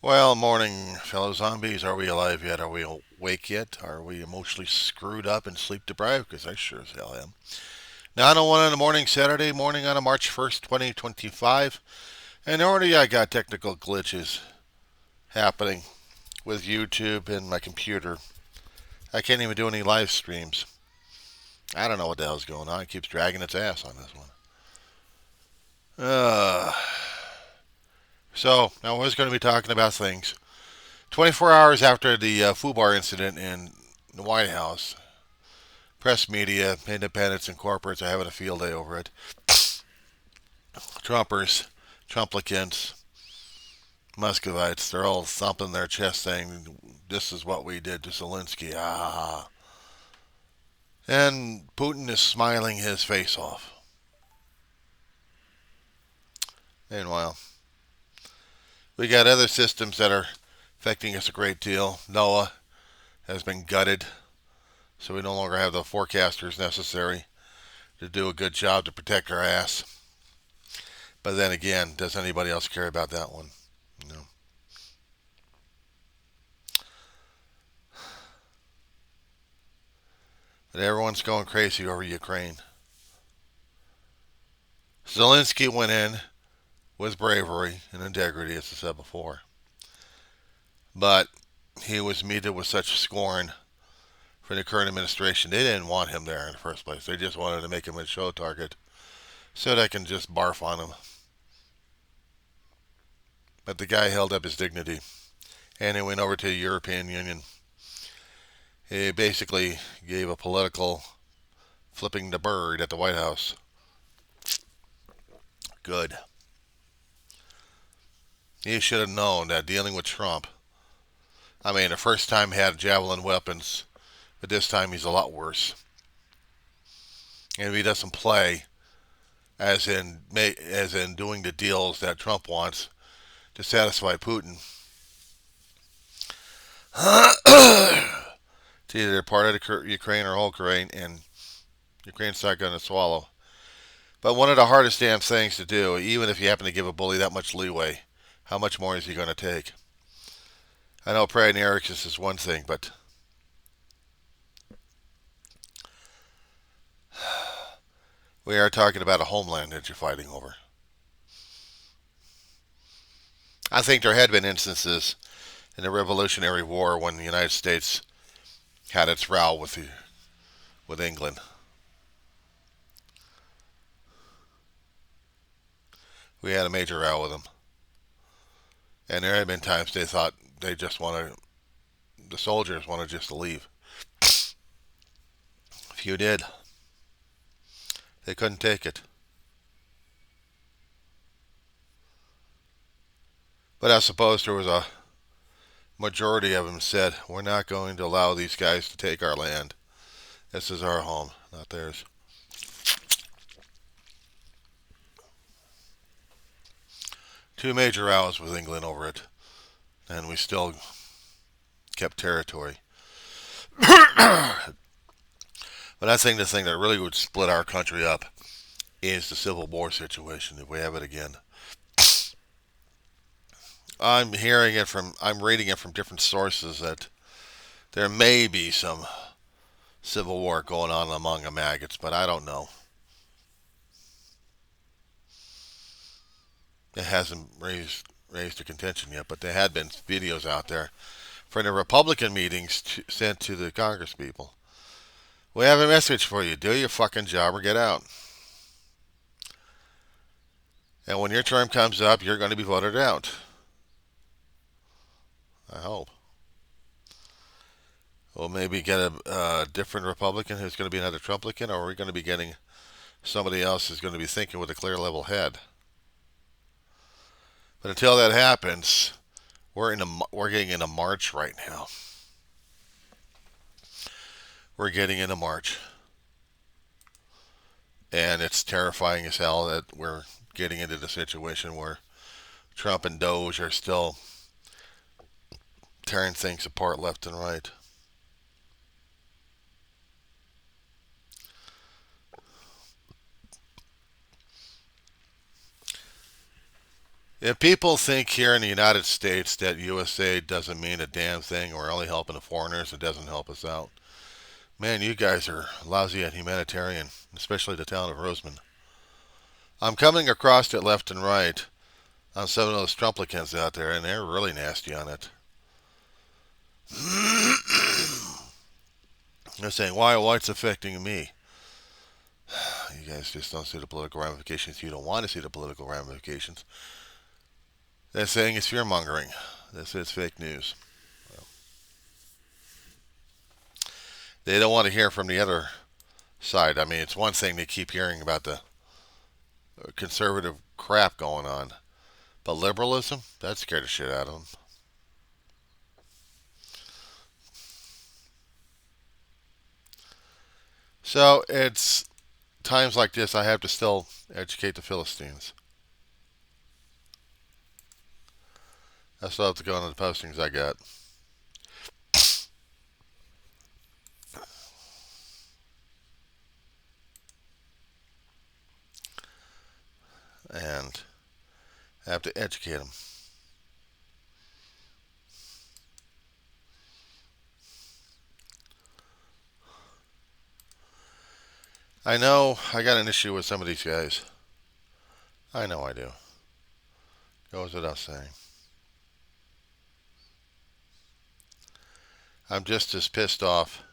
Well, morning, fellow zombies. Are we alive yet? Are we awake yet? Are we emotionally screwed up and sleep deprived? Because I sure as hell am. 9:01 in the morning, Saturday morning on a March 1st, 2025. And already I got technical glitches happening with YouTube and my computer. I can't even do any live streams. I don't know what the hell's going on. It keeps dragging its ass on this one. Uh, now we're going to be talking about things. 24 hours after the FUBAR incident in the White House, press media, independents, and corporates are having a field day over it. Trumpers, Trumplicants, Muscovites, they're all thumping their chest saying, this is what we did to Zelensky. Ah. And Putin is smiling his face off. Meanwhile, we got other systems that are affecting us a great deal. NOAA has been gutted, so we no longer have the forecasters necessary to do a good job to protect our ass. But then again, does anybody else care about that one? No. But everyone's going crazy over Ukraine. Zelensky went in with bravery and integrity, as I said before. But he was meted with such scorn for the current administration. They didn't want him there in the first place. They just wanted to make him a show target so they can just barf on him. But the guy held up his dignity. And he went over to the European Union. He basically gave a political flipping the bird at the White House. Good. He should have known that dealing with Trump, I mean, the first time he had javelin weapons, but this time he's a lot worse. And if he doesn't play, as in doing the deals that Trump wants to satisfy Putin, it's either part of the Ukraine or whole Ukraine, and Ukraine's not going to swallow. But one of the hardest damn things to do, even if you happen to give a bully that much leeway, how much more is he going to take? I know pride and arrogance is one thing, but we are talking about a homeland that you're fighting over. I think there had been instances in the Revolutionary War when the United States had its row with England. We had a major row with them, and there had been times they thought they just wanted the soldiers wanted just to leave. A few did. They couldn't take it. But I suppose there was a majority of them said, we're not going to allow these guys to take our land. This is our home, not theirs. Two major rows with England over it, and we still kept territory. But I think the thing that really would split our country up is the Civil War situation if we have it again. I'm reading it from different sources that there may be some civil war going on among the maggots, but I don't know. It hasn't raised a contention yet, but there had been videos out there from the Republican meetings sent to the Congress people. We have a message for you: do your fucking job or get out. And when your term comes up, you're going to be voted out. I hope. We'll maybe get a different Republican who's going to be another Trumplican, or are we going to be getting somebody else who's going to be thinking with a clear level head? But until that happens, we're getting into March right now. We're getting into March, and it's terrifying as hell that we're getting into the situation where Trump and Doge are still tearing things apart left and right. If people think here in the United States that USA doesn't mean a damn thing, we're only helping the foreigners, it doesn't help us out. Man, you guys are lousy at humanitarian, especially the town of Roseman. I'm coming across it left and right on some of those Trumplicans out there, and they're really nasty on it. They're saying, why it's affecting me? You guys just don't see the political ramifications. You don't want to see the political ramifications. They're saying it's fear mongering. This is fake news. They don't want to hear from the other side. I mean, it's one thing they keep hearing about the conservative crap going on, but liberalism, that scared the shit out of them. So it's times like this I have to still educate the Philistines. I still have to go into the postings I got. And I have to educate them. I know I got an issue with some of these guys. I know I do. Goes without saying. I'm just as pissed off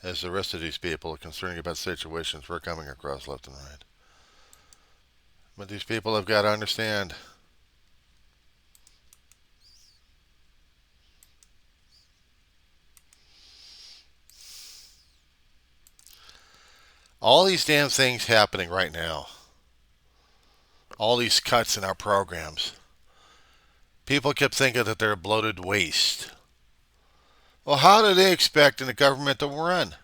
as the rest of these people concerning about situations we're coming across left and right. But these people have got to understand. All these damn things happening right now. All these cuts in our programs. People kept thinking that they're a bloated waste. Well, how do they expect in the government to run?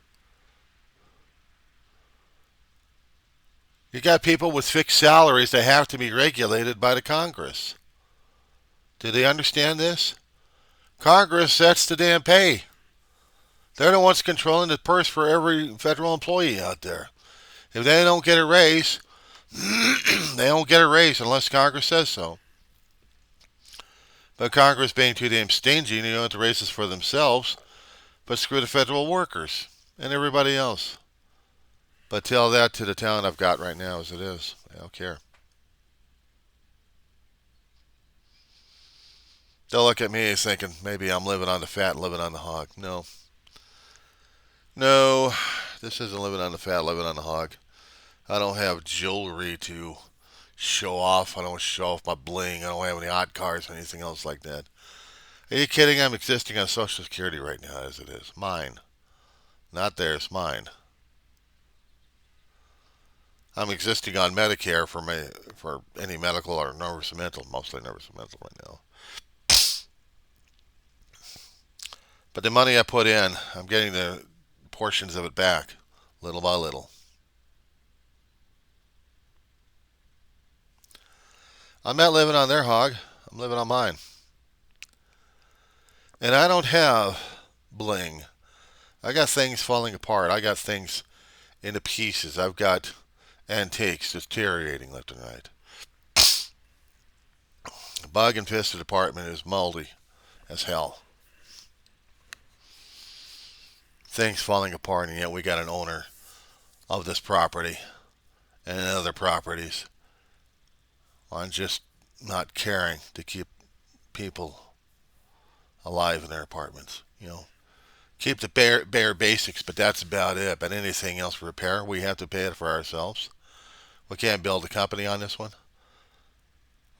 You got people with fixed salaries that have to be regulated by the Congress. Do they understand this? Congress sets the damn pay. They're the ones controlling the purse for every federal employee out there. If they don't get a raise, they don't get a raise unless Congress says so. But Congress being too damn stingy, they want the raises for themselves, but screw the federal workers and everybody else. But tell that to the town I've got right now as it is. I don't care. They'll look at me as thinking maybe I'm living on the fat and living on the hog. No. No, this isn't living on the fat, living on the hog. I don't have jewelry to show off. I don't show off my bling. I don't have any hot cars or anything else like that. Are you kidding? I'm existing on Social Security right now as it is. Mine. Not theirs, mine. I'm existing on Medicare for any medical or nervous and mental, mostly nervous and mental right now. But the money I put in, I'm getting the portions of it back, little by little. I'm not living on their hog. I'm living on mine. And I don't have bling. I got things falling apart. I got things into pieces. I've got antiques deteriorating left and right. The bug infested apartment is moldy as hell. Things falling apart, and yet we got an owner of this property and other properties on just not caring to keep people alive in their apartments. Keep the bare basics, but that's about it. But anything else for repair, we have to pay it for ourselves. We can't build a company on this one.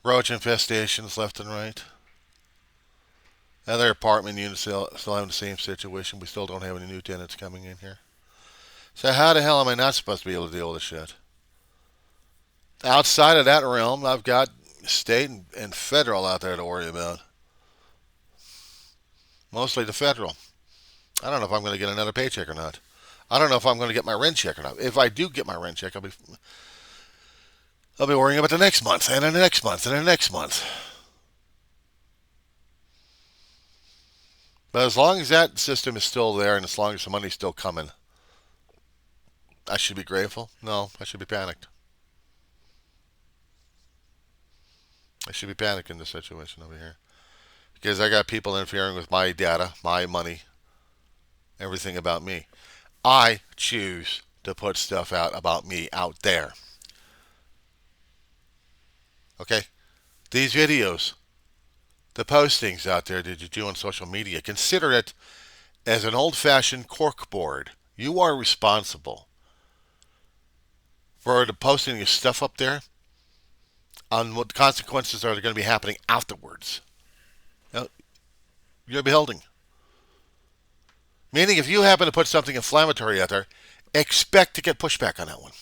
Roach infestations left and right. Other apartment units still having the same situation. We still don't have any new tenants coming in here. So how the hell am I not supposed to be able to deal with this shit? Outside of that realm, I've got state and federal out there to worry about. Mostly the federal. I don't know if I'm going to get another paycheck or not. I don't know if I'm going to get my rent check or not. If I do get my rent check, I'll be worrying about the next month and the next month and the next month. But as long as that system is still there and as long as the money's still coming, I should be grateful. No, I should be panicked. I should be panicking in this situation over here because I got people interfering with my data, my money, everything about me. I choose to put stuff out about me out there. Okay? These videos, the postings out there that you do on social media, consider it as an old fashioned corkboard. You are responsible for the posting your stuff up there on what the consequences are going to be happening afterwards. Now, you're beholding. Meaning, if you happen to put something inflammatory out there, expect to get pushback on that one.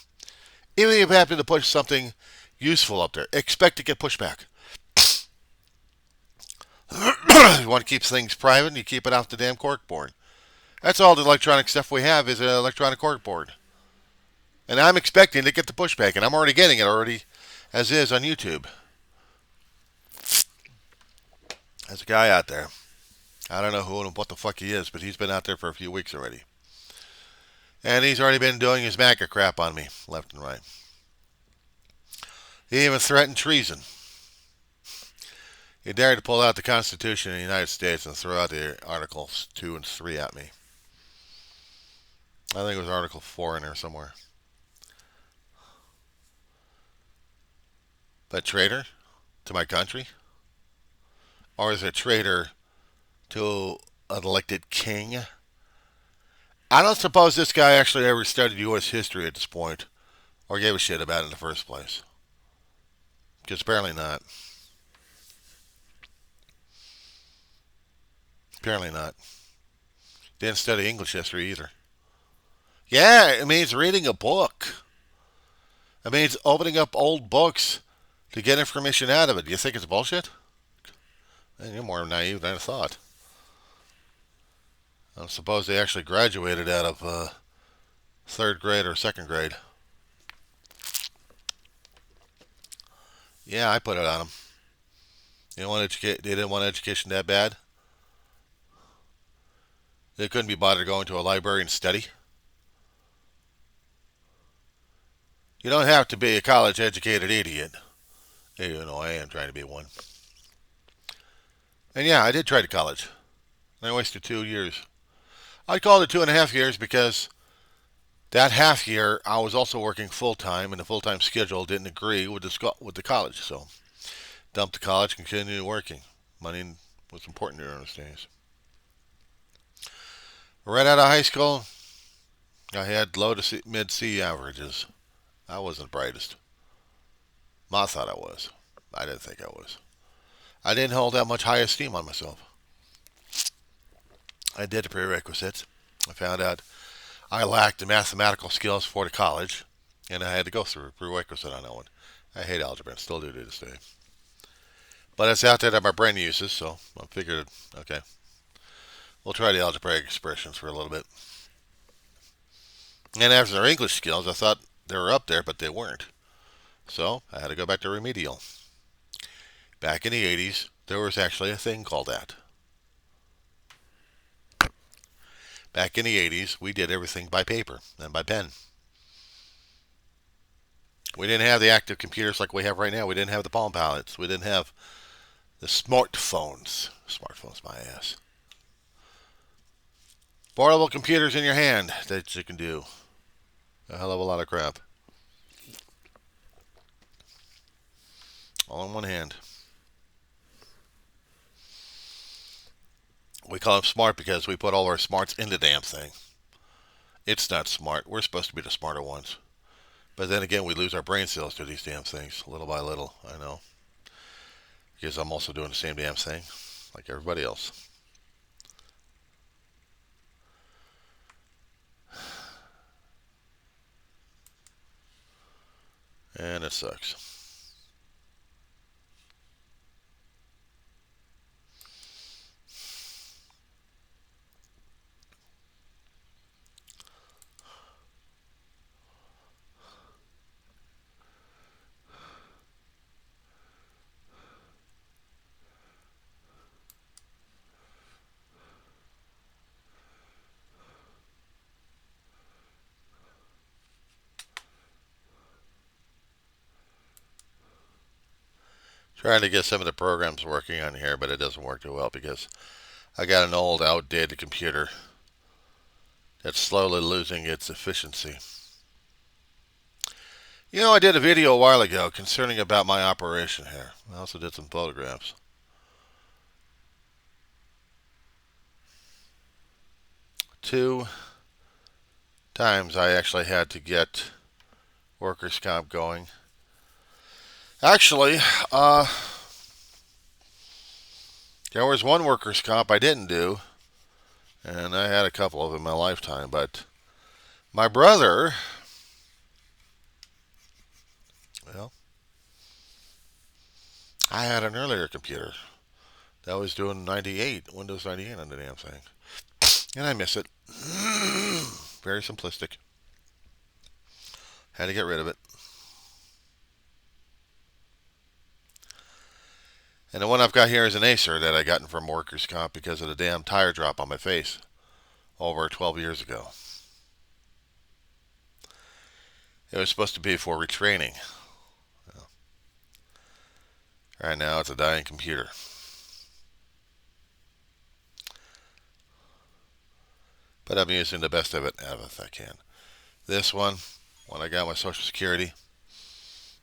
Even if you happen to put something useful up there, expect to get pushback. You want to keep things private, you keep it off the damn corkboard. That's all the electronic stuff we have is an electronic corkboard. And I'm expecting to get the pushback, and I'm already getting it already as is on YouTube. There's a guy out there. I don't know who and what the fuck he is, but he's been out there for a few weeks already. And he's already been doing his MAGA crap on me, left and right. He even threatened treason. He dared to pull out the Constitution of the United States and throw out the Articles 2 and 3 at me. I think it was Article 4 in there somewhere. But traitor to my country? Or is it traitor to an elected king? I don't suppose this guy actually ever studied U.S. history at this point, or gave a shit about it in the first place. Because apparently not. Apparently not. Didn't study English history either. Yeah, it means reading a book. It means opening up old books to get information out of it. Do you think it's bullshit? You're more naive than I thought. I suppose they actually graduated out of third grade or second grade. Yeah, I put it on them. They didn't want education that bad. They couldn't be bothered going to a library and study. You don't have to be a college-educated idiot. I am trying to be one. And yeah, I did try to college. I wasted 2 years. I called it 2.5 years because that half year I was also working full-time, and the full-time schedule didn't agree with the college. So dumped the college, continued working. Money was important during those days. Right out of high school, I had low to mid C averages. I wasn't the brightest. Ma thought I was. I didn't think I was. I didn't hold that much high esteem on myself. I did the prerequisites. I found out I lacked the mathematical skills for the college, and I had to go through a prerequisite on that one. I hate algebra and still do to this day. But it's out there that my brain uses, so I figured, okay, we'll try the algebraic expressions for a little bit. And after their English skills, I thought they were up there, but they weren't. So I had to go back to remedial. Back in the 80s, there was actually a thing called that. Back in the 80s, we did everything by paper and by pen. We didn't have the active computers like we have right now. We didn't have the Palm Pilots. We didn't have the smartphones. Smartphones, my ass. Portable computers in your hand that you can do a hell of a lot of crap. All in one hand. We call them smart because we put all our smarts in the damn thing. It's not smart. We're supposed to be the smarter ones. But then again, we lose our brain cells to these damn things, little by little, I know. Because I'm also doing the same damn thing, like everybody else. And it sucks. Trying to get some of the programs working on here, but it doesn't work too well because I got an old, outdated computer that's slowly losing its efficiency. You know, I did a video a while ago concerning about my operation here. I also did some photographs. 2 times I actually had to get workers' comp going. Actually, there was one workers' comp I didn't do, and I had a couple of them in my lifetime, but my brother, well, I had an earlier computer that was doing 98, Windows 98 on the damn thing, and I miss it. Very simplistic. Had to get rid of it. And the one I've got here is an Acer that I gotten from workers' comp because of the damn tire drop on my face over 12 years ago. It was supposed to be for retraining. Well, right now it's a dying computer. But I'm using the best of it out of it I can. This one, when I got my Social Security,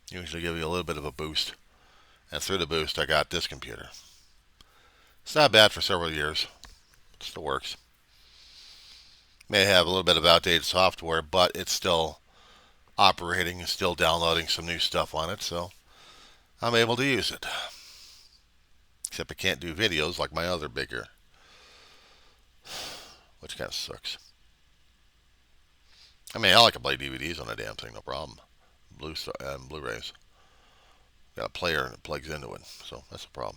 usually give you a little bit of a boost. And through the boost, I got this computer. It's not bad for several years. It still works. May have a little bit of outdated software, but it's still operating and still downloading some new stuff on it, so I'm able to use it. Except I can't do videos like my other bigger, which kind of sucks. I mean, I can play DVDs on the damn thing, no problem. Blu-rays. Got a player and it plugs into it, so that's a problem.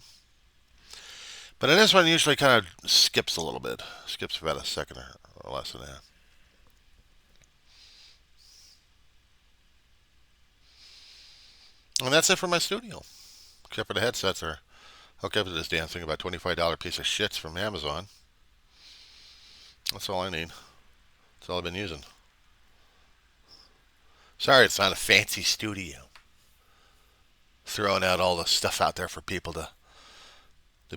But in this one, usually kind of skips a little bit. Skips about a second or less than that. And that's it for my studio. Except for the headsets are hooked up to this damn thing, about $25 piece of shits from Amazon. That's all I need. That's all I've been using. Sorry, it's not a fancy studio. Throwing out all the stuff out there for people to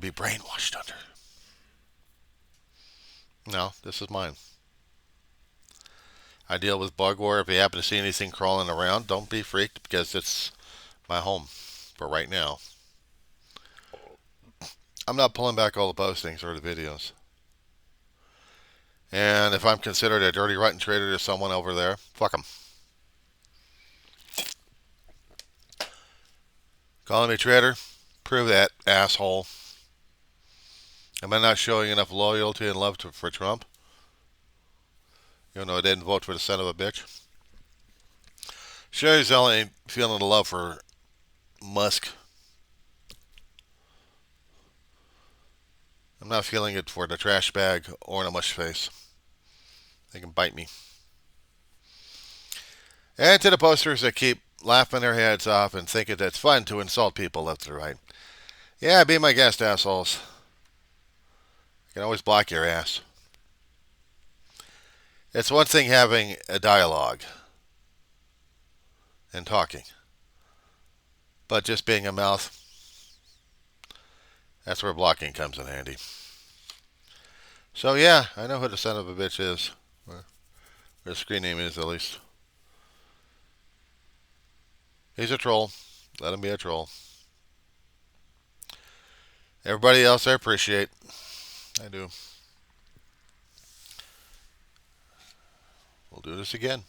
be brainwashed under. No, this is mine. I deal with bugware. If you happen to see anything crawling around, don't be freaked because it's my home for right now. I'm not pulling back all the postings or the videos. And if I'm considered a dirty, rotten traitor to someone over there, fuck them. Calling me traitor? Prove that, asshole. Am I not showing enough loyalty and love for Trump? Even though I didn't vote for the son of a bitch. Sure as hell ain't feeling the love for Musk. I'm not feeling it for the trash bag or the mush face. They can bite me. And to the posters that keep laughing their heads off and thinking that's fun to insult people left and right. Yeah, be my guest, assholes. You can always block your ass. It's one thing having a dialogue and talking. But just being a mouth, that's where blocking comes in handy. So yeah, I know who the son of a bitch is. Or the screen name is, at least. He's a troll. Let him be a troll. Everybody else I appreciate. I do. We'll do this again.